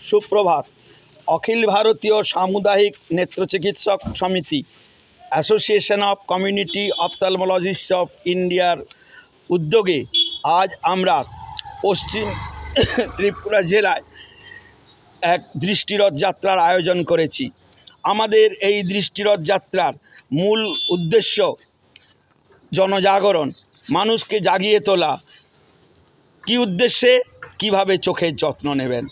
সুপ্রভাত। অখিল ভারতীয় সামুদায়িক নেত্রচিকিৎসক সমিতি অ্যাসোসিয়েশন অফ কমিউনিটি অপথ্যালমোলজিস্টস অফ ইন্ডিয়ার উদ্যোগে আজ আমরা পশ্চিম ত্রিপুরা জেলায় এক দৃষ্টিরথ যাত্রার আয়োজন করেছি। আমাদের এই দৃষ্টিরথ যাত্রার মূল উদ্দেশ্য জনজাগরণ, মানুষকে জাগিয়ে তোলা। কী উদ্দেশ্যে, কিভাবে চোখের যত্ন নেবেন।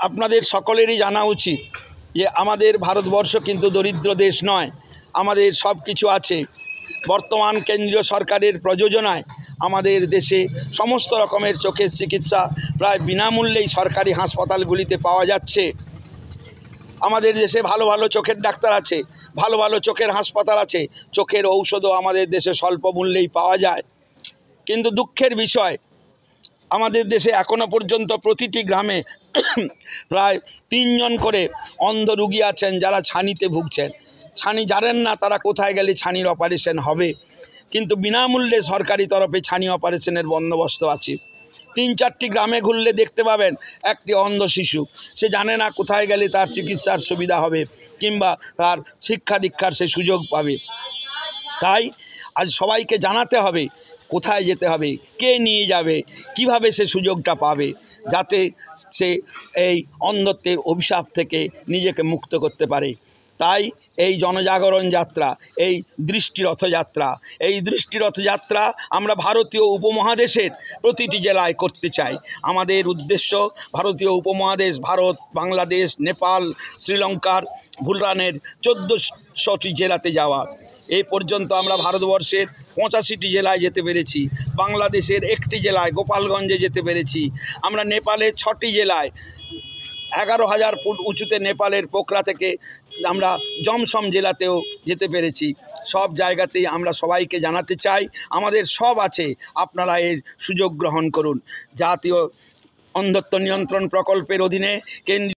আপনাদের সকলেরই জানা উচিত যে আমাদের ভারতবর্ষ কিন্তু দরিদ্র দেশ নয়, আমাদের সব কিছু আছে। বর্তমান কেন্দ্রীয় সরকারের প্রযোজনায় আমাদের দেশে সমস্ত রকমের চোখের চিকিৎসা প্রায় বিনামূল্যেই সরকারি হাসপাতালগুলিতে পাওয়া যাচ্ছে। আমাদের দেশে ভালো ভালো চোখের ডাক্তার আছে, ভালো ভালো চোখের হাসপাতাল আছে, চোখের ঔষধও আমাদের দেশে স্বল্প মূল্যেই পাওয়া যায়। কিন্তু দুঃখের বিষয়, আমাদের দেশে এখনও পর্যন্ত প্রতিটি গ্রামে প্রায় 3 জন করে অন্ধ রুগী আছেন যারা ছানিতে ভুগছেন। ছানি জানেন না তারা কোথায় গেলে ছানির অপারেশন হবে, কিন্তু বিনামূল্যে সরকারি তরফে ছানি অপারেশনের বন্দোবস্ত আছে। 3-4টি গ্রামে ঘুরলে দেখতে পাবেন একটি অন্ধ শিশু, সে জানে না কোথায় গেলে তার চিকিৎসার সুবিধা হবে কিংবা তার শিক্ষা দীক্ষার সে সুযোগ পাবে। তাই আজ সবাইকে জানাতে হবে কোথায় যেতে হবে, কে নিয়ে যাবে, কিভাবে সে সুযোগটা পাবে, যাতে সে এই অন্ধত্বের অভিশাপ থেকে নিজেকে মুক্ত করতে পারে। তাই এই জনজাগরণ যাত্রা, এই দৃষ্টিরথ যাত্রা আমরা ভারতীয় উপমহাদেশের প্রতিটি জেলায় করতে চাই। আমাদের উদ্দেশ্য ভারতীয় উপমহাদেশ, ভারত, বাংলাদেশ, নেপাল, শ্রীলঙ্কার, ভুটানের 1400টি জেলাতে যাওয়া। এই পর্যন্ত আমরা ভারতবর্ষের 85টি জেলায় যেতে পেরেছি, বাংলাদেশের 1টি জেলায় গোপালগঞ্জে যেতে পেরেছি, আমরা নেপালের 6টি জেলায় 11,000 ফুট উঁচুতে নেপালের পোখরা থেকে আমরা জমসম জেলাতেও যেতে পেরেছি। সব জায়গাতেই আমরা সবাইকে জানাতে চাই আমাদের সব আছে, আপনারা এর সুযোগ গ্রহণ করুন। জাতীয় অন্ধত্ব নিয়ন্ত্রণ প্রকল্পের অধীনে কেন্দ্রীয়